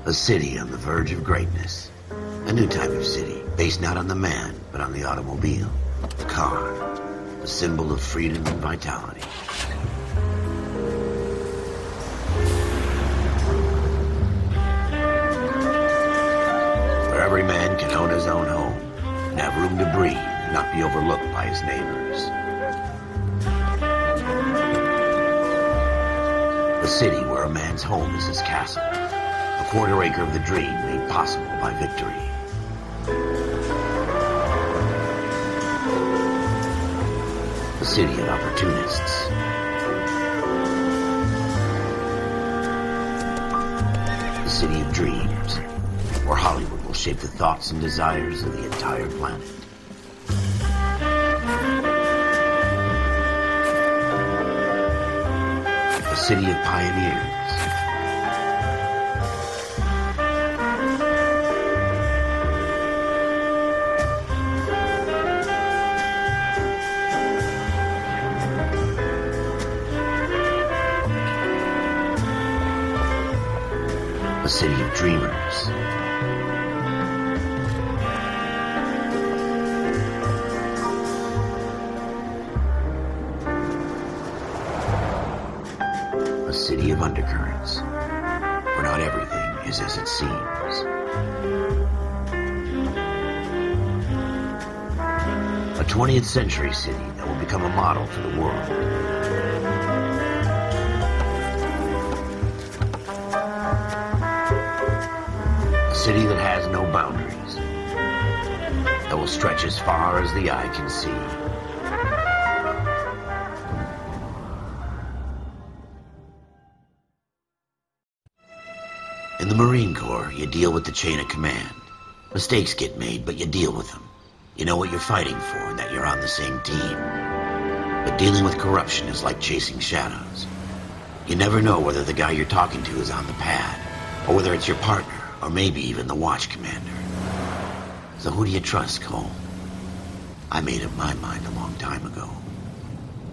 A city on the verge of greatness. A new type of city, based not on the man, but on the automobile. The car. A symbol of freedom and vitality. Where every man can own his own home, and have room to breathe, and not be overlooked by his neighbors. A city where a man's home is his castle. A quarter acre of the dream made possible by victory. A city of opportunists. A city of dreams, where Hollywood will shape the thoughts and desires of the entire planet. A city of pioneers. A city of dreamers. A city of undercurrents, where not everything is as it seems. A 20th century city that will become a model for the world. A city that has no boundaries, that will stretch as far as the eye can see. In the Marine Corps, you deal with the chain of command. Mistakes get made, but you deal with them. You know what you're fighting for and that you're on the same team. But dealing with corruption is like chasing shadows. You never know whether the guy you're talking to is on the pad, or whether it's your partner, or maybe even the watch commander. So who do you trust, Cole? I made up my mind a long time ago.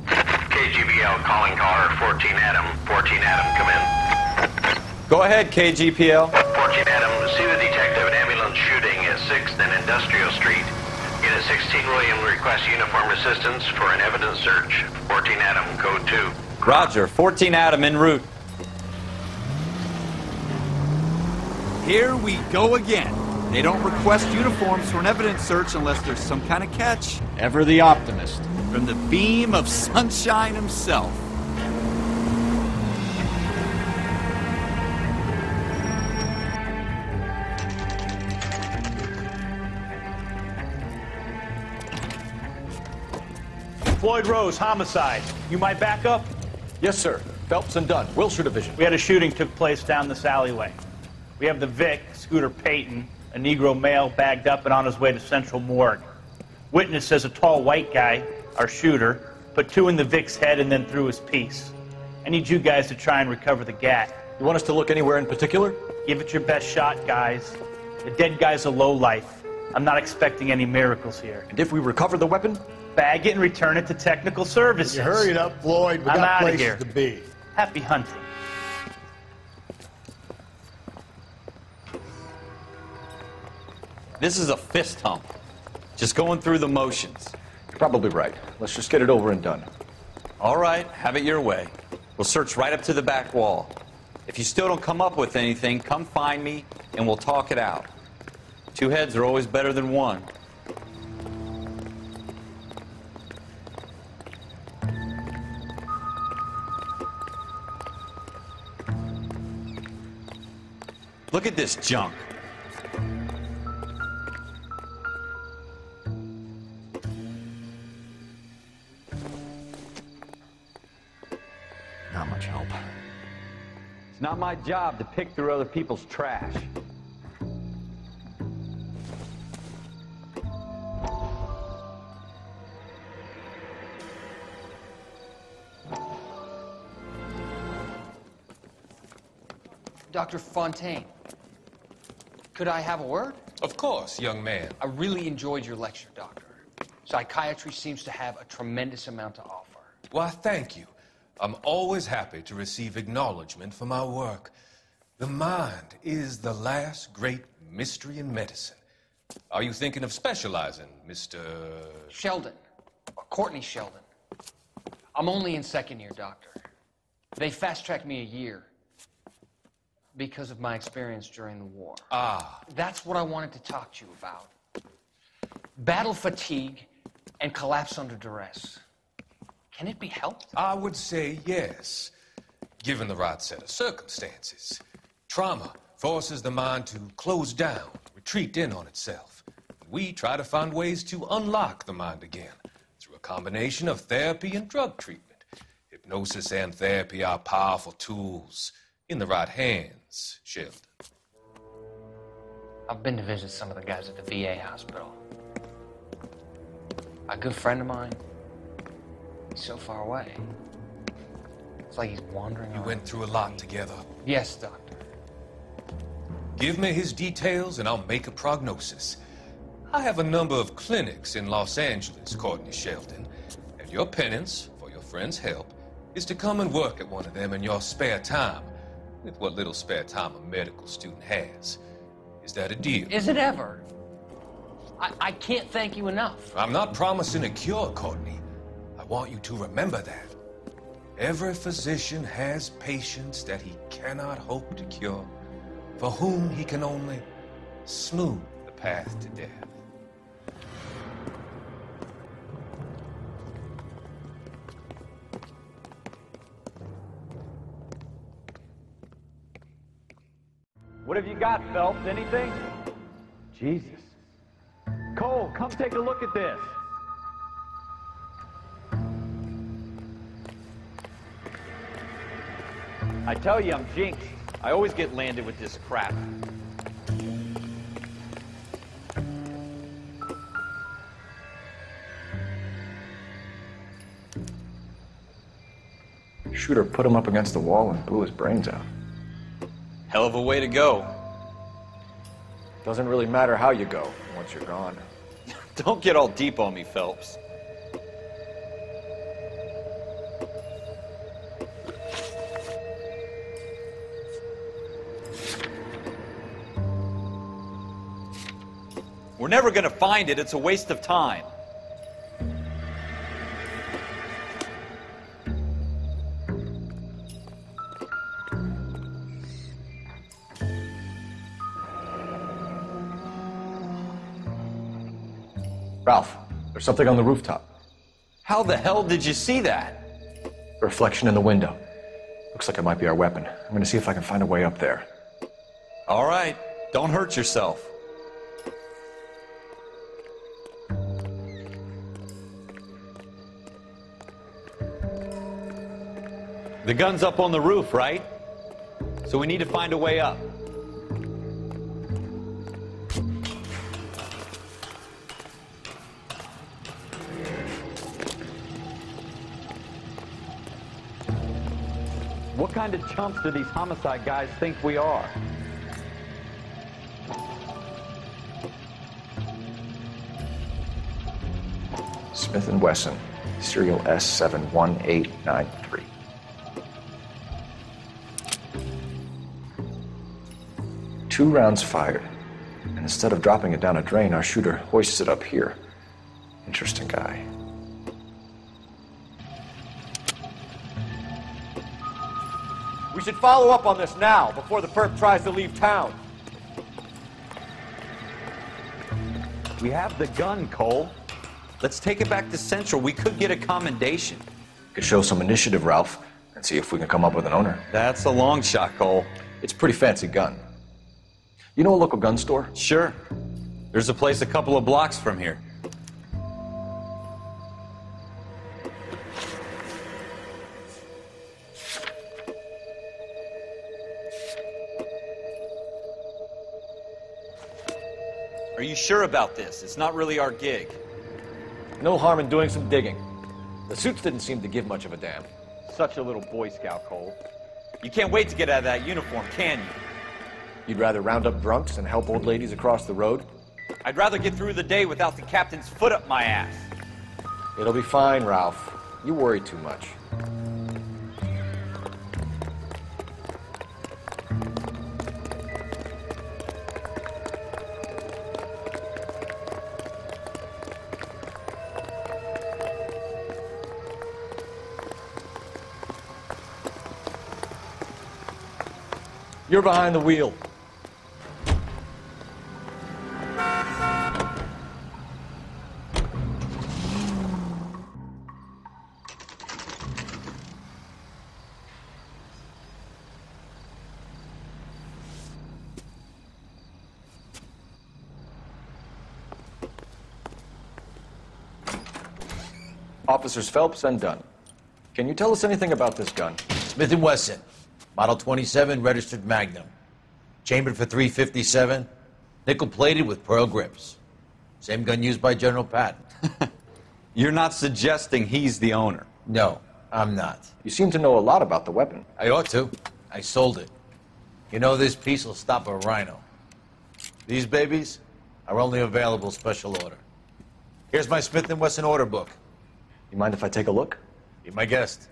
KGBL calling caller 14 Adam. 14 Adam, come in. Go ahead, KGPL. 14 Adam, see the detective, an ambulance shooting at 6th and Industrial Street. Unit 16 William requests uniform assistance for an evidence search. 14 Adam, code 2. Roger, 14 Adam en route. Here we go again. They don't request uniforms for an evidence search unless there's some kind of catch. Ever the optimist. From the beam of sunshine himself. Floyd Rose, homicide. You might back up? Yes, sir. Phelps and Dunn, Wilshire Division. We had a shooting took place down this alleyway. We have the Vic, Scooter Payton, a Negro male bagged up and on his way to Central Morgue. Witness says a tall white guy, our shooter, put 2 in the Vic's head and then threw his piece. I need you guys to try and recover the gat. You want us to look anywhere in particular? Give it your best shot, guys. The dead guy's a lowlife. I'm not expecting any miracles here. And if we recover the weapon? Bag it and return it to technical services. You hurry it up, Floyd. We I'm got outta places here. to be. Happy hunting. This is a fist hump. Just going through the motions. You're probably right. Let's just get it over and done. All right, have it your way. We'll search right up to the back wall. If you still don't come up with anything, come find me and we'll talk it out. 2 heads are always better than 1. Look at this junk. Not much help. It's not my job to pick through other people's trash. Dr. Fontaine, could I have a word? Of course, young man. I really enjoyed your lecture, Doctor. Psychiatry seems to have a tremendous amount to offer. Why, thank you. I'm always happy to receive acknowledgement for my work. The mind is the last great mystery in medicine. Are you thinking of specializing, Mr. Sheldon, or Courtney Sheldon. I'm only in second year, Doctor. They fast-tracked me a year because of my experience during the war. Ah. That's what I wanted to talk to you about. Battle fatigue and collapse under duress. Can it be helped? I would say yes, given the right set of circumstances. Trauma forces the mind to close down, retreat in on itself. We try to find ways to unlock the mind again through a combination of therapy and drug treatment. Hypnosis and therapy are powerful tools in the right hands, Sheldon. I've been to visit some of the guys at the VA hospital. A good friend of mine, he's so far away. It's like he's wandering You around. went through a lot together. Yes, Doctor. Give me his details and I'll make a prognosis. I have a number of clinics in Los Angeles, Courtney Sheldon, and your penance, for your friend's help, is to come and work at one of them in your spare time, with what little spare time a medical student has. Is that a deal? Is it ever? I can't thank you enough. I'm not promising a cure, Courtney. I want you to remember that. Every physician has patients that he cannot hope to cure, for whom he can only smooth the path to death. What have you got, Phelps? Anything? Jesus. Cole, come take a look at this. I tell you, I'm jinxed. I always get landed with this crap. Shooter put him up against the wall and blew his brains out. Hell of a way to go. Doesn't really matter how you go once you're gone. Don't get all deep on me, Phelps. We're never gonna find it. It's a waste of time. Ralph, there's something on the rooftop. How the hell did you see that? A reflection in the window. Looks like it might be our weapon. I'm gonna see if I can find a way up there. All right, don't hurt yourself. The gun's up on the roof, right? So we need to find a way up. What kind of chumps do these homicide guys think we are? Smith & Wesson, serial S71893. Two rounds fired, and instead of dropping it down a drain, our shooter hoists it up here. Interesting guy. We should follow up on this now, before the perp tries to leave town. We have the gun, Cole. Let's take it back to Central. We could get a commendation. Could show some initiative, Ralph, and see if we can come up with an owner. That's a long shot, Cole. It's a pretty fancy gun. You know a local gun store? Sure. There's a place a couple of blocks from here. Are you sure about this? It's not really our gig. No harm in doing some digging. The suits didn't seem to give much of a damn. Such a little Boy Scout, Cole. You can't wait to get out of that uniform, can you? You'd rather round up drunks and help old ladies across the road? I'd rather get through the day without the captain's foot up my ass. It'll be fine, Ralph. You worry too much. You're behind the wheel. Officers Phelps and Dunn. Can you tell us anything about this gun? Smith & Wesson, Model 27, registered Magnum. Chambered for .357, nickel-plated with pearl grips. Same gun used by General Patton. You're not suggesting he's the owner? No, I'm not. You seem to know a lot about the weapon. I ought to. I sold it. You know, this piece will stop a rhino. These babies are only available special order. Here's my Smith & Wesson order book. You mind if I take a look? Be my guest.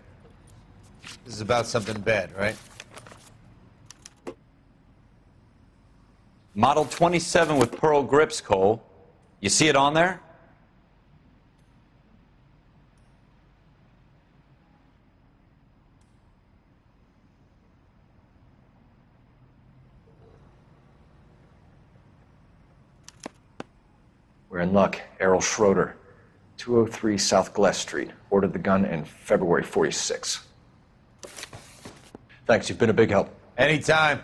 This is about something bad, right? Model 27 with pearl grips, Cole. You see it on there? We're in luck. Errol Schroeder, 203 South Glass Street. Ordered the gun in February '46. Thanks, you've been a big help. Anytime.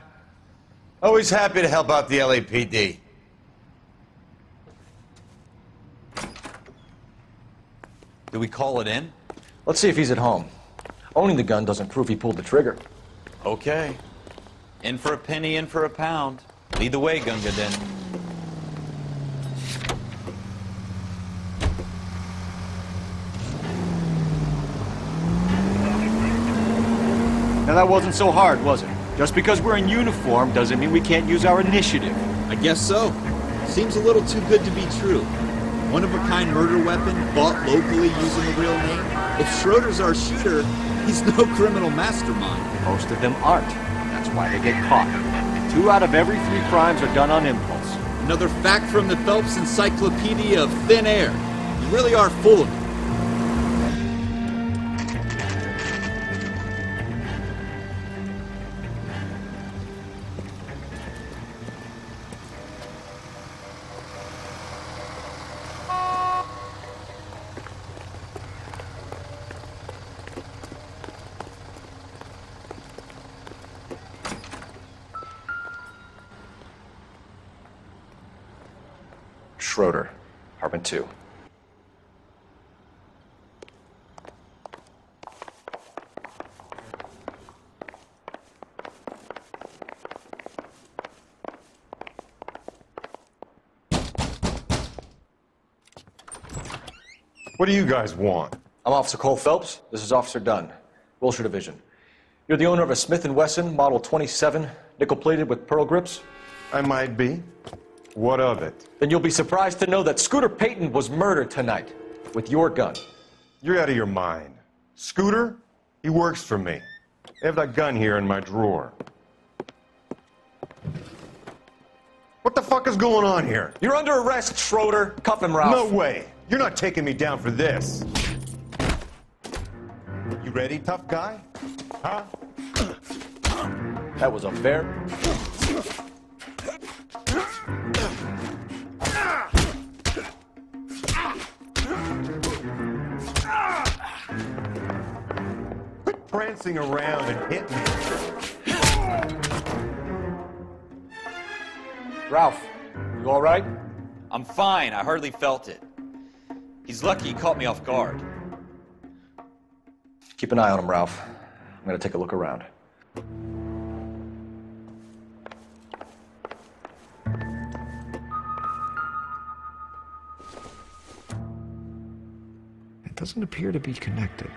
Always happy to help out the LAPD. Do we call it in? Let's see if he's at home. Owning the gun doesn't prove he pulled the trigger. Okay. In for a penny, in for a pound. Lead the way, Gunga Din. Now that wasn't so hard, was it? Just because we're in uniform doesn't mean we can't use our initiative. I guess so. Seems a little too good to be true. One-of-a-kind murder weapon bought locally using a real name. If Schroeder's our shooter, he's no criminal mastermind. Most of them aren't. That's why they get caught. 2 out of every 3 crimes are done on impulse. Another fact from the Phelps Encyclopedia of Thin Air. You really are full of it. Schroeder, apartment 2. What do you guys want? I'm Officer Cole Phelps. This is Officer Dunn, Wilshire Division. You're the owner of a Smith & Wesson Model 27, nickel-plated with pearl grips? I might be. What of it? Then you'll be surprised to know that Scooter Payton was murdered tonight with your gun. You're out of your mind. Scooter? He works for me. I have that gun here in my drawer. What the fuck is going on here? You're under arrest, Schroeder. Cuff him, Ralph. No way. You're not taking me down for this. You ready, tough guy? Huh? That was a fair... Quit prancing around and hit me. Ralph, you all right? I'm fine. I hardly felt it. He's lucky he caught me off guard. Keep an eye on him, Ralph. I'm gonna take a look around. It doesn't appear to be connected.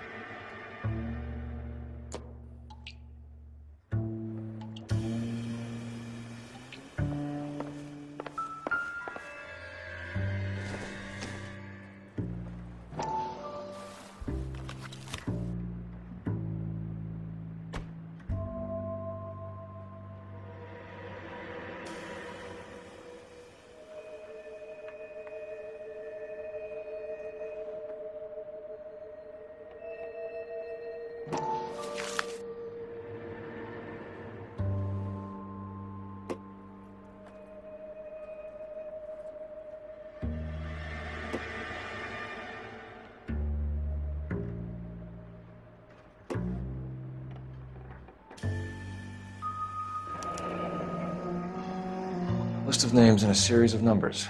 list of names and a series of numbers.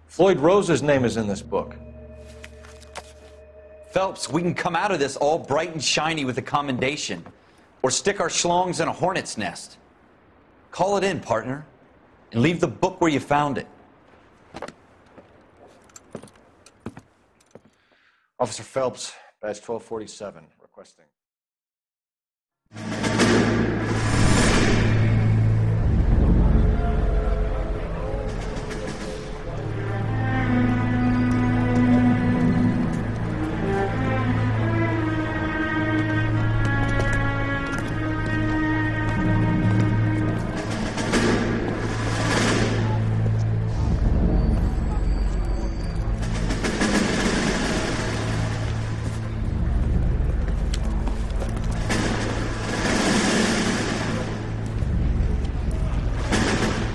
Floyd Rose's name is in this book. Phelps, we can come out of this all bright and shiny with a commendation, or stick our schlongs in a hornet's nest. Call it in, partner, and leave the book where you found it. Officer Phelps, badge 1247, requesting.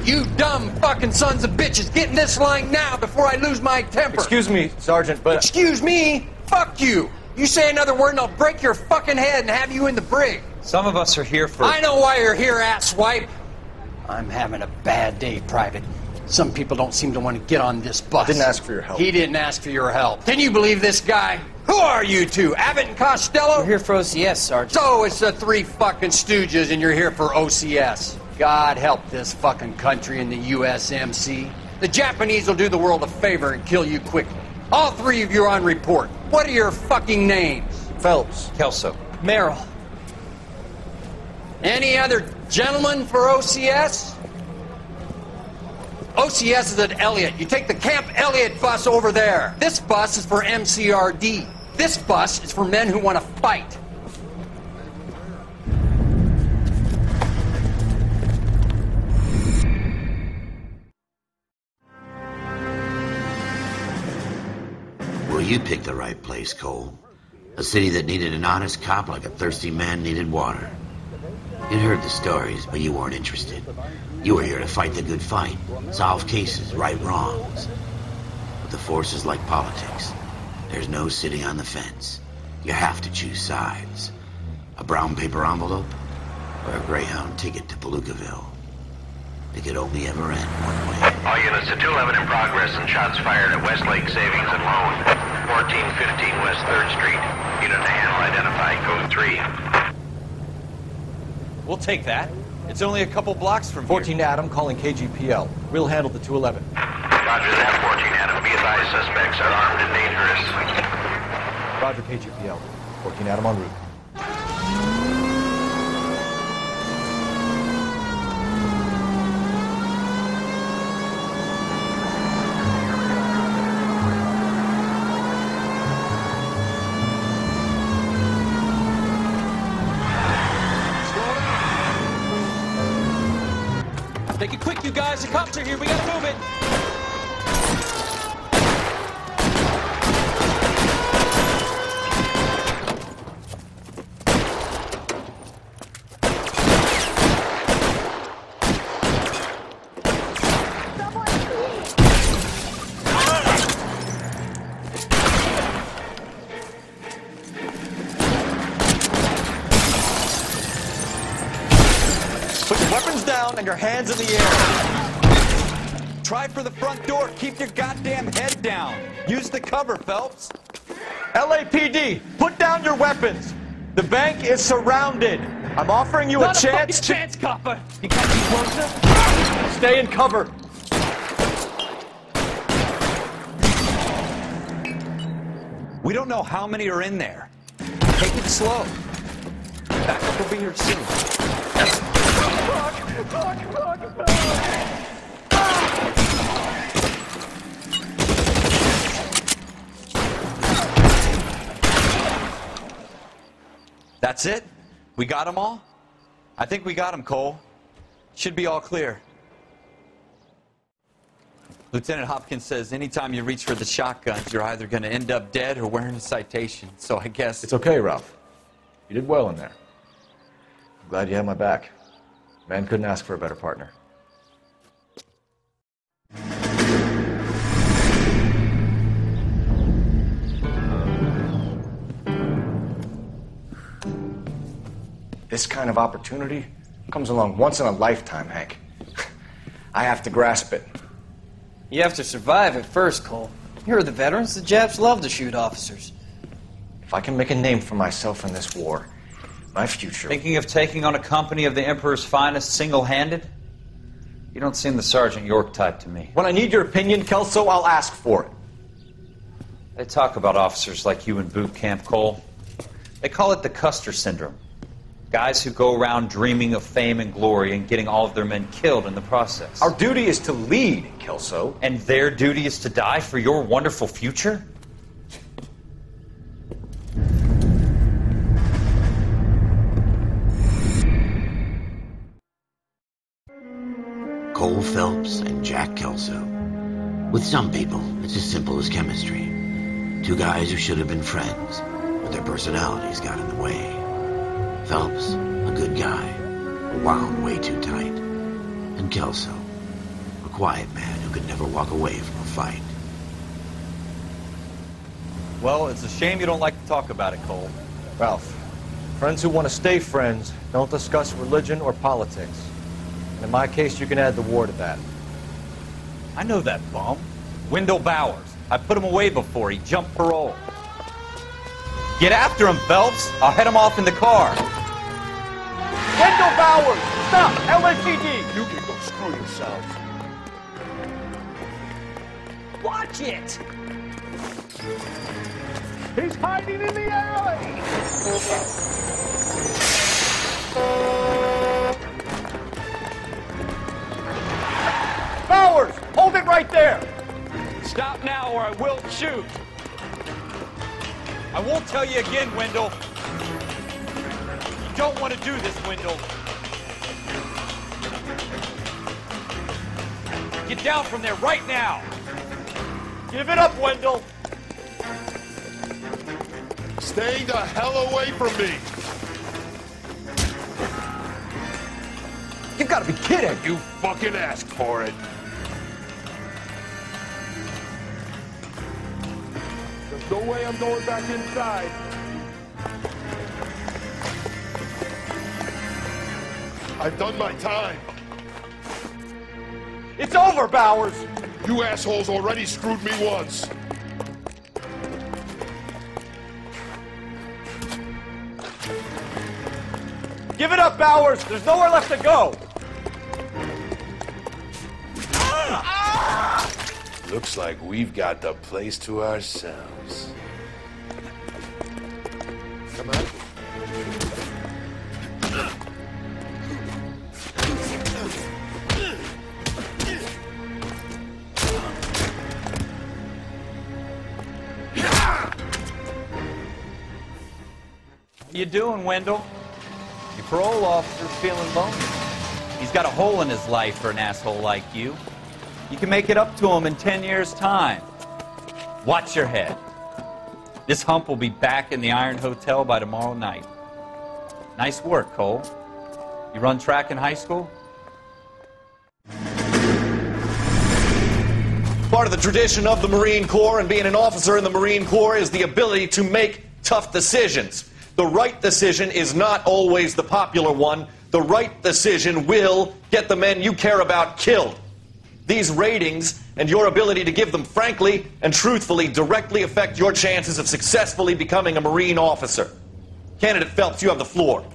You dumb fucking sons of bitches, get in this line now before I lose my temper. Excuse me, Sergeant, but... Excuse me? Fuck you. You say another word and I'll break your fucking head and have you in the brig. Some of us are here for... I know why you're here, asswipe. I'm having a bad day, Private. Some people don't seem to want to get on this bus. Didn't ask for your help. He didn't ask for your help. Can you believe this guy? Who are you two? Abbott and Costello? We're here for OCS, Sergeant. So it's the three fucking stooges and you're here for OCS. God help this fucking country and the USMC. The Japanese will do the world a favor and kill you quickly. All three of you are on report. What are your fucking names? Phelps. Kelso. Merrill. Any other gentlemen for OCS? OCS is at Elliott. You take the Camp Elliott bus over there. This bus is for MCRD. This bus is for men who want to fight. Well, you picked the right place, Cole. A city that needed an honest cop like a thirsty man needed water. You'd heard the stories, but you weren't interested. You were here to fight the good fight, solve cases, right wrongs. But the force is like politics. There's no sitting on the fence. You have to choose sides. A brown paper envelope or a Greyhound ticket to Palookaville. It could only ever end one way. All units to 211 in progress and shots fired at Westlake Savings and Loan, 1415 West 3rd Street. Unit to handle identified code 3. We'll take that. It's only a couple blocks from 14 Adam calling KGPL. We'll handle the 211. Roger that, 14 Adam. Be advised, suspects are armed and dangerous. Roger, KGPL. 14 Adam en route. Make it quick, you guys. The cops are here. We gotta move it. Put your weapons down and your hands in the air. Try for the front door. Keep your goddamn head down. Use the cover, Phelps. LAPD, put down your weapons. The bank is surrounded. I'm offering you a chance to... chance, copper. You can't be closer. Stay in cover. We don't know how many are in there. Take it slow. Backup will be here soon. That's it? We got them all? I think we got them, Cole. Should be all clear. Lieutenant Hopkins says anytime you reach for the shotguns, you're either going to end up dead or wearing a citation. So I guess... It's okay, Ralph. You did well in there. I'm glad you had my back. Man couldn't ask for a better partner. This kind of opportunity comes along once in a lifetime, Hank. I have to grasp it. You have to survive at first, Cole. Here are the veterans. The Japs love to shoot officers. If I can make a name for myself in this war, my future... Thinking of taking on a company of the Emperor's finest single-handed? You don't seem the Sergeant York type to me. When I need your opinion, Kelso, I'll ask for it. They talk about officers like you in boot camp, Cole. They call it the Custer Syndrome. Guys who go around dreaming of fame and glory and getting all of their men killed in the process. Our duty is to lead, Kelso. And their duty is to die for your wonderful future? Cole Phelps and Jack Kelso. With some people, it's as simple as chemistry. Two guys who should have been friends, but their personalities got in the way. Phelps, a good guy, wound way too tight. And Kelso, a quiet man who could never walk away from a fight. Well, it's a shame you don't like to talk about it, Cole. Ralph, friends who want to stay friends don't discuss religion or politics. And in my case, you can add the war to that. I know that bum. Wendell Bowers. I put him away before he jumped parole. Get after him, Phelps. I'll head him off in the car. Wendell Bowers! Stop! LAPD! You can go screw yourselves. Watch it! He's hiding in the alley! Bowers! Hold it right there! Stop now or I will shoot. I won't tell you again, Wendell. You don't want to do this, Wendell. Get down from there right now. Give it up, Wendell! Stay the hell away from me! You've got to be kidding! You fucking asked for it. There's no way I'm going back inside. I've done my time. It's over, Bowers! You assholes already screwed me once. Give it up, Bowers! There's nowhere left to go! Looks like we've got the place to ourselves. Come on. What you doing, Wendell? Your parole officer's feeling lonely. He's got a hole in his life for an asshole like you. You can make it up to him in 10 years' time. Watch your head. This hump will be back in the Iron Hotel by tomorrow night. Nice work, Cole. You run track in high school? Part of the tradition of the Marine Corps and being an officer in the Marine Corps is the ability to make tough decisions. The right decision is not always the popular one. The right decision will get the men you care about killed. These ratings and your ability to give them frankly and truthfully directly affect your chances of successfully becoming a Marine officer. Candidate Phelps, you have the floor.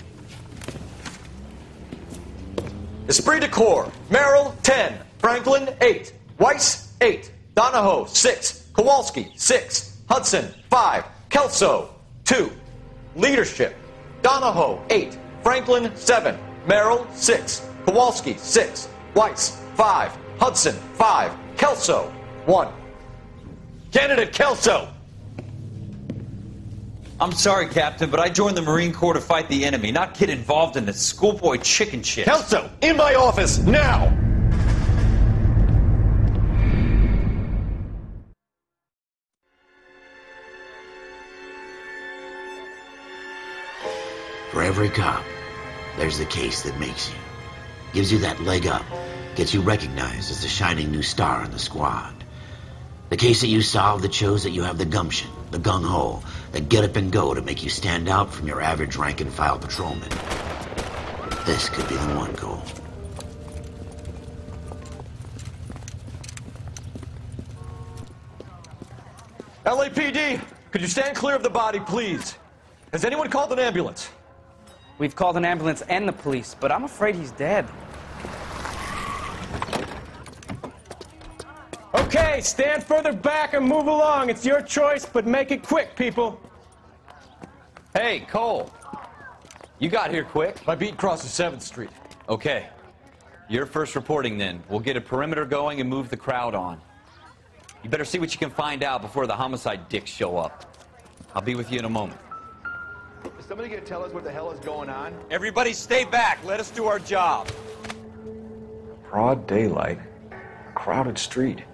Esprit de Corps, Merrill, 10. Franklin, 8. Weiss, 8. Donahoe, 6. Kowalski, 6. Hudson, 5. Kelso, 2. Leadership, Donahoe, 8. Franklin, 7. Merrill, 6. Kowalski, 6. Weiss, 5. Hudson, 5. Kelso, 1. Candidate Kelso! I'm sorry, Captain, but I joined the Marine Corps to fight the enemy, not get involved in this schoolboy chicken shit. Kelso, in my office, now! For every cop, there's the case that makes you. Gives you that leg up. Gets you recognized as the shining new star in the squad. The case that you solve that shows that you have the gumption, the gung-ho, the get up and go to make you stand out from your average rank-and-file patrolman. This could be the one, Cole. LAPD, could you stand clear of the body, please? Has anyone called an ambulance? We've called an ambulance and the police, but I'm afraid he's dead. Okay, stand further back and move along. It's your choice, but make it quick, people. Hey, Cole. You got here quick. My beat crosses 7th Street. Okay. You're first reporting then. We'll get a perimeter going and move the crowd on. You better see what you can find out before the homicide dicks show up. I'll be with you in a moment. Is somebody gonna tell us what the hell is going on? Everybody stay back. Let us do our job. Broad daylight, a crowded street.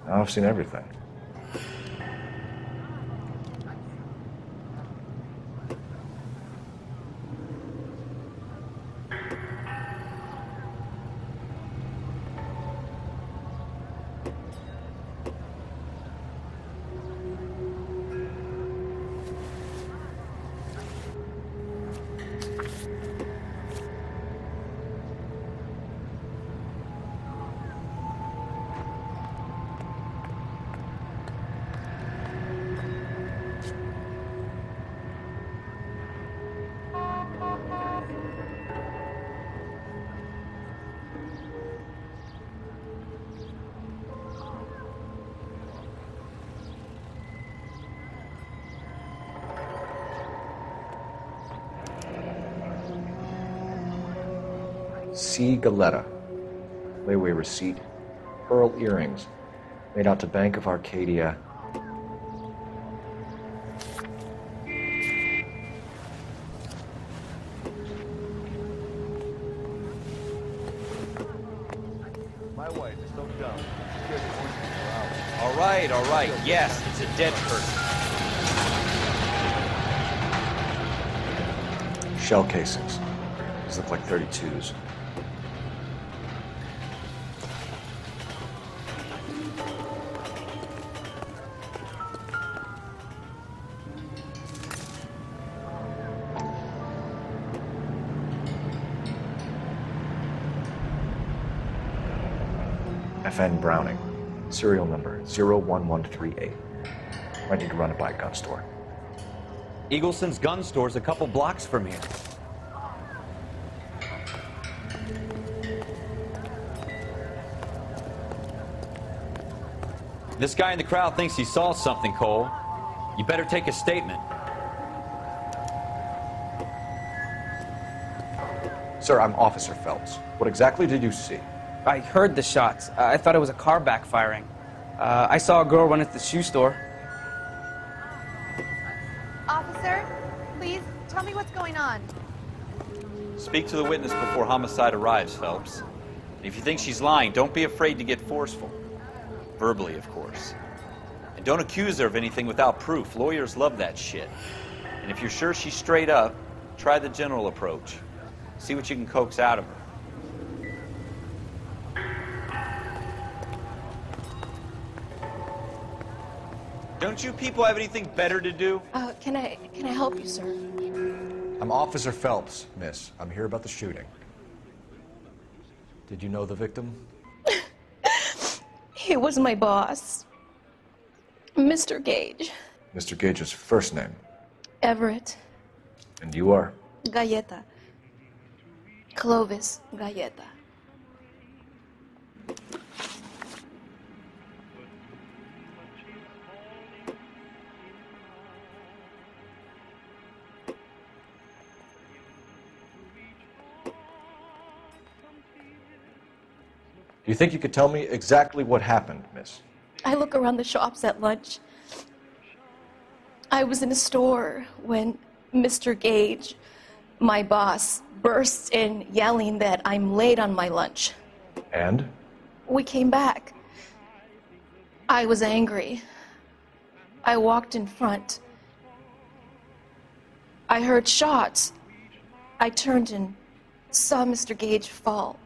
Now I've seen everything. C. Galetta. Layaway receipt. Pearl earrings. Made out to Bank of Arcadia. My wife is so dumb. She scared the horses for hours. All right. Yes, it's a dead person. Shell casings. These look like 32s. FN Browning, serial number 01138. Might need to run it by a gun store. Eagleson's gun store's a couple blocks from here. This guy in the crowd thinks he saw something, Cole. You better take a statement. Sir, I'm Officer Phelps. What exactly did you see? I heard the shots. I thought it was a car backfiring. I saw a girl run into the shoe store. Officer, please tell me what's going on. Speak to the witness before homicide arrives, Phelps. And if you think she's lying, don't be afraid to get forceful. Verbally, of course. And don't accuse her of anything without proof. Lawyers love that shit. And if you're sure she's straight up, try the general approach. See what you can coax out of her. Don't you people have anything better to do? Can I help you, sir? I'm Officer Phelps, miss. I'm here about the shooting. Did you know the victim? He was my boss, Mr. Gage. Mr. Gage's first name. Everett. And you are? Galleta. Clovis Galleta. Do you think you could tell me exactly what happened, miss? I look around the shops at lunch. I was in a store when Mr. Gage, my boss, bursts in yelling that I'm late on my lunch. And? We came back. I was angry. I walked in front. I heard shots. I turned and saw Mr. Gage fall.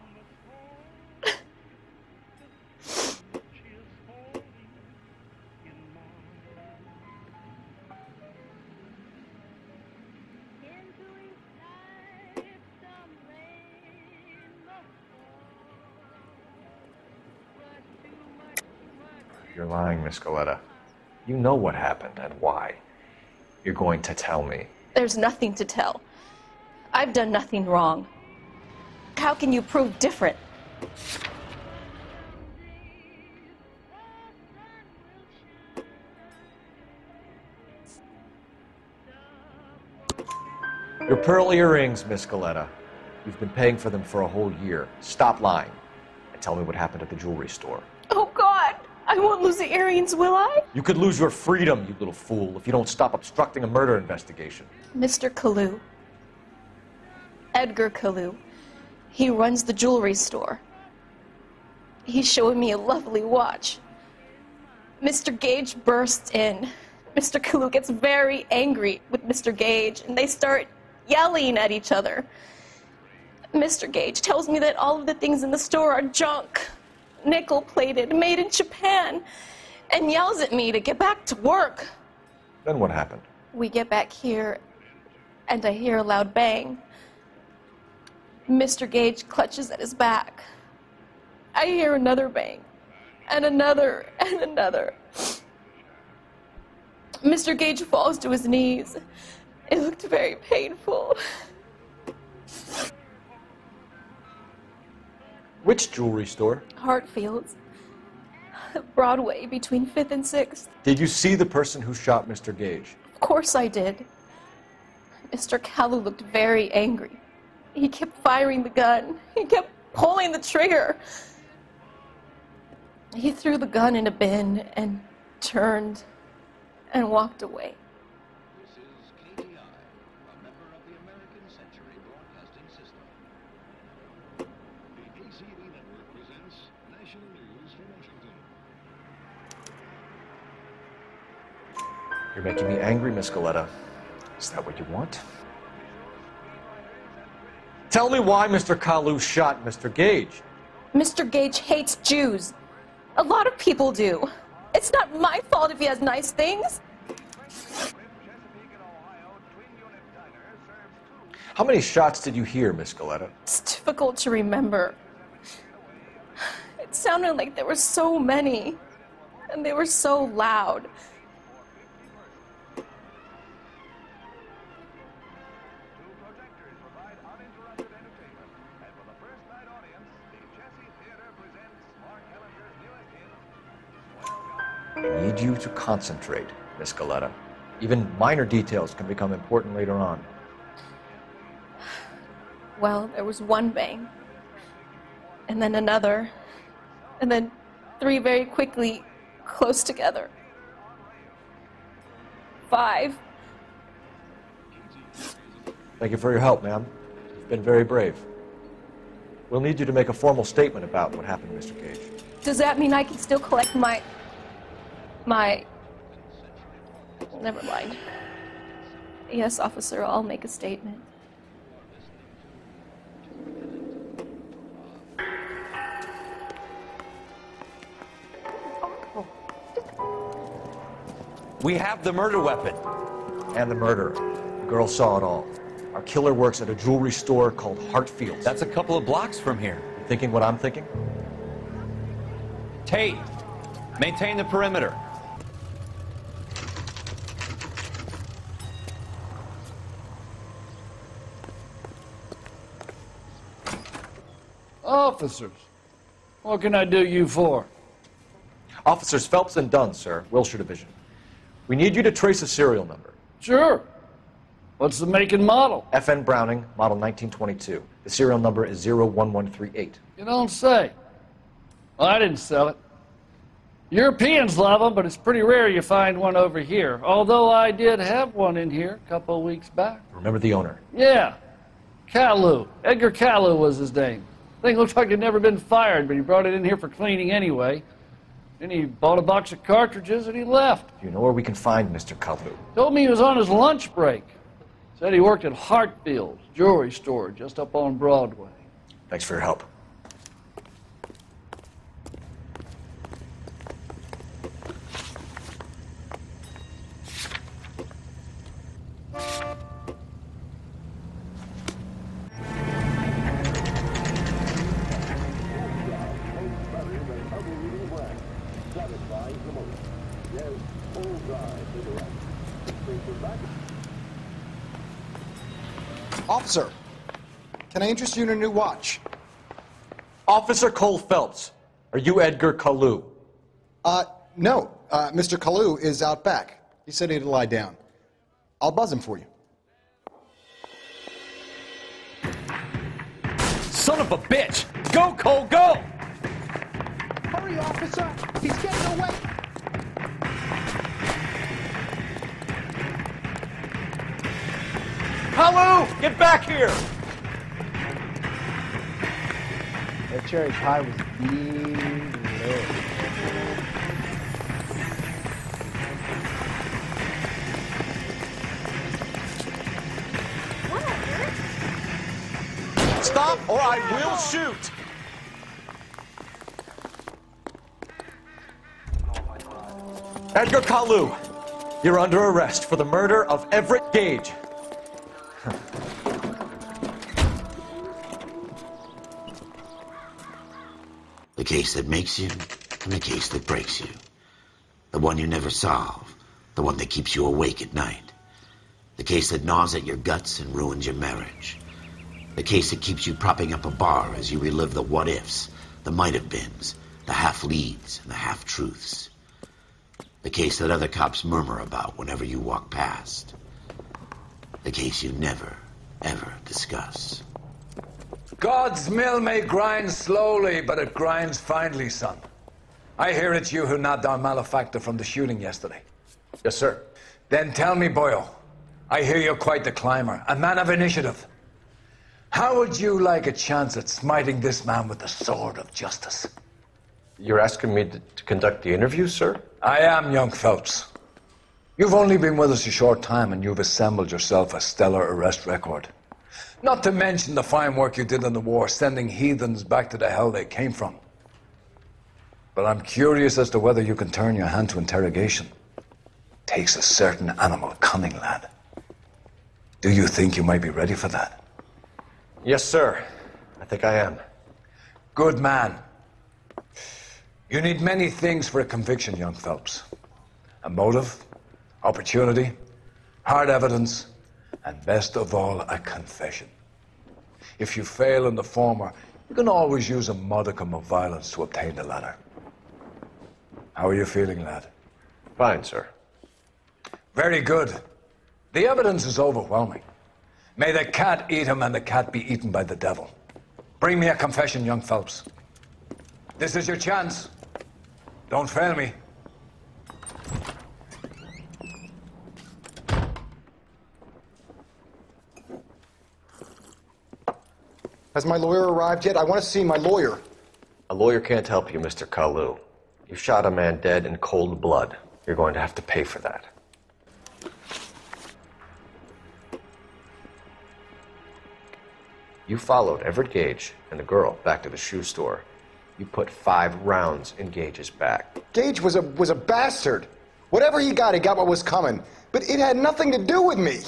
You're lying, Miss Galetta. You know what happened and why. You're going to tell me. There's nothing to tell. I've done nothing wrong. How can you prove different? Your pearl earrings, Miss Galetta. You've been paying for them for a whole year. Stop lying and tell me what happened at the jewelry store. Oh, God! I won't lose the earrings, will I? You could lose your freedom, you little fool, if you don't stop obstructing a murder investigation. Mr. Kalu. Edgar Kalu. He runs the jewelry store. He's showing me a lovely watch. Mr. Gage bursts in. Mr. Kalu gets very angry with Mr. Gage, and they start yelling at each other. Mr. Gage tells me that all of the things in the store are junk, nickel-plated, made in Japan, and yells at me to get back to work. Then what happened? We get back here, and I hear a loud bang. Mr. Gage clutches at his back. I hear another bang, and another, and another. Mr. Gage falls to his knees. It looked very painful. Which jewelry store? Hartfield's. Broadway, between 5th and 6th. Did you see the person who shot Mr. Gage? Of course I did. Mr. Kalu looked very angry. He kept firing the gun. He kept pulling the trigger. He threw the gun in a bin and turned and walked away. You're making me angry, Miss Galetta. Is that what you want? Tell me why Mr. Kalu shot Mr. Gage. Mr. Gage hates Jews. A lot of people do. It's not my fault if he has nice things. How many shots did you hear, Miss Galetta? It's difficult to remember. It sounded like there were so many, and they were so loud. I need you to concentrate, Miss Galetta. Even minor details can become important later on. Well, there was one bang, and then another, and then 3 very quickly, close together. 5. Thank you for your help, ma'am. You've been very brave. We'll need you to make a formal statement about what happened, Mr. Gage. Does that mean I can still collect my... Never mind. Yes, officer, I'll make a statement. We have the murder weapon. And the murderer. The girl saw it all. Our killer works at a jewelry store called Hartfield's. That's a couple of blocks from here. You thinking what I'm thinking? Tate, maintain the perimeter. Officers, what can I do you for? Officers Phelps and Dunn, sir, Wilshire Division. We need you to trace a serial number. Sure. What's the make and model? FN Browning, model 1922. The serial number is 01138. You don't say. Well, I didn't sell it. Europeans love them, but it's pretty rare you find one over here. Although I did have one in here a couple of weeks back. Remember the owner? Yeah. Kalu. Edgar Kalu was his name. Thing looked like it'd never been fired, but he brought it in here for cleaning anyway. Then he bought a box of cartridges and he left. Do you know where we can find Mr. Kalu? Told me he was on his lunch break. Said he worked at Hartfield's jewelry store just up on Broadway. Thanks for your help. Officer, can I interest you in a new watch? Officer Cole Phelps, are you Edgar Kalu? No. Mr. Kalu is out back. He said he'd lie down. I'll buzz him for you. Son of a bitch! Go, Cole, go! Hurry, officer! He's getting away! Kalu, get back here! That cherry pie was delicious. Stop or I will shoot! Edgar Kalu, you're under arrest for the murder of Everett Gage. The case that makes you, and the case that breaks you. The one you never solve, the one that keeps you awake at night. The case that gnaws at your guts and ruins your marriage. The case that keeps you propping up a bar as you relive the what-ifs, the might-have-beens, the half-leads, and the half-truths. The case that other cops murmur about whenever you walk past. The case you never, ever discuss. God's mill may grind slowly, but it grinds finely, son. I hear it's you who nabbed our malefactor from the shooting yesterday. Yes, sir. Then tell me, boyo, I hear you're quite the climber, a man of initiative. How would you like a chance at smiting this man with the sword of justice? You're asking me to conduct the interview, sir? I am, young Phelps. You've only been with us a short time, and you've assembled yourself a stellar arrest record. Not to mention the fine work you did in the war, sending heathens back to the hell they came from. But I'm curious as to whether you can turn your hand to interrogation. Takes a certain animal cunning, lad. Do you think you might be ready for that? Yes, sir. I think I am. Good man. You need many things for a conviction, young Phelps. A motive, opportunity, hard evidence, and best of all, a confession. If you fail in the former, you can always use a modicum of violence to obtain the latter. How are you feeling, lad? Fine, sir. Very good. The evidence is overwhelming. May the cat eat him and the cat be eaten by the devil. Bring me a confession, young Phelps. This is your chance. Don't fail me. Has my lawyer arrived yet? I want to see my lawyer. A lawyer can't help you, Mr. Kalu. You shot a man dead in cold blood. You're going to have to pay for that. You followed Everett Gage and the girl back to the shoe store. You put 5 rounds in Gage's back. Gage was a bastard. Whatever he got what was coming. But it had nothing to do with me.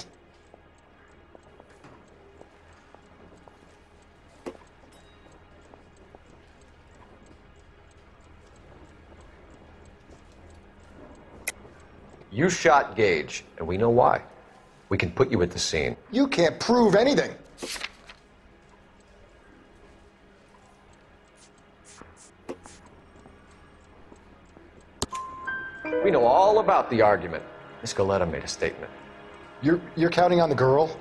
You shot Gage, and we know why. We can put you at the scene. You can't prove anything. We know all about the argument. Miss Goleta made a statement. You're counting on the girl?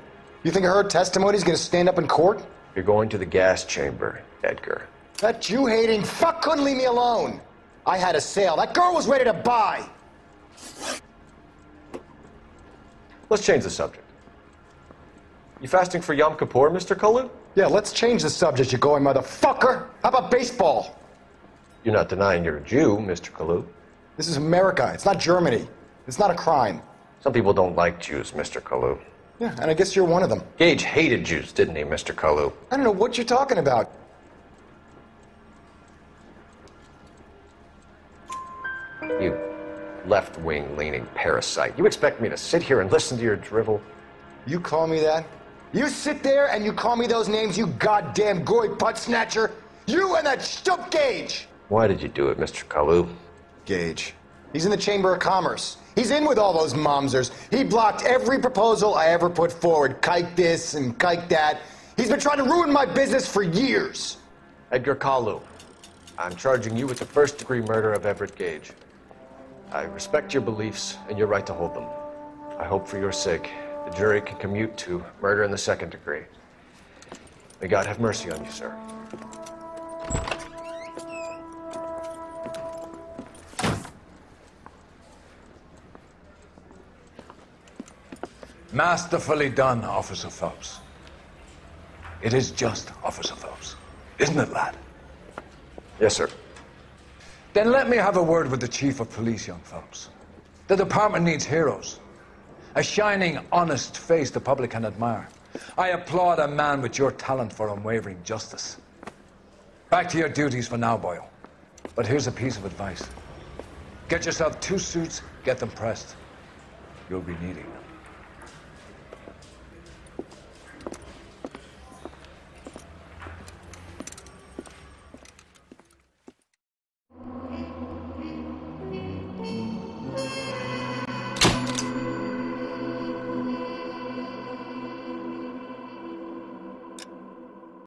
You think her testimony is going to stand up in court? You're going to the gas chamber, Edgar. That Jew-hating fuck couldn't leave me alone. I had a sale. That girl was ready to buy. Let's change the subject. You fasting for Yom Kippur, Mr. Kalu? Yeah, let's change the subject, you going motherfucker. How about baseball? You're not denying you're a Jew, Mr. Kalu. This is America. It's not Germany. It's not a crime. Some people don't like Jews, Mr. Kalu. Yeah, and I guess you're one of them. Gage hated Jews, didn't he, Mr. Kalu? I don't know what you're talking about. You left-wing leaning parasite. You expect me to sit here and listen to your drivel? You call me that? You sit there and you call me those names, you goddamn goy putt snatcher? You and that stup Gage! Why did you do it, Mr. Kalu? Gage. He's in the Chamber of Commerce. He's in with all those momsers. He blocked every proposal I ever put forward. Kike this and kike that. He's been trying to ruin my business for years. Edgar Kalu, I'm charging you with the first-degree murder of Everett Gage. I respect your beliefs and your right to hold them. I hope for your sake the jury can commute to murder in the second degree. May God have mercy on you, sir. Masterfully done, Officer Phelps. It is just, Officer Phelps. Isn't it, lad? Yes, sir. Then let me have a word with the Chief of Police, young Phelps. The department needs heroes. A shining, honest face the public can admire. I applaud a man with your talent for unwavering justice. Back to your duties for now, Boyle. But here's a piece of advice. Get yourself 2 suits, get them pressed. You'll be needing them.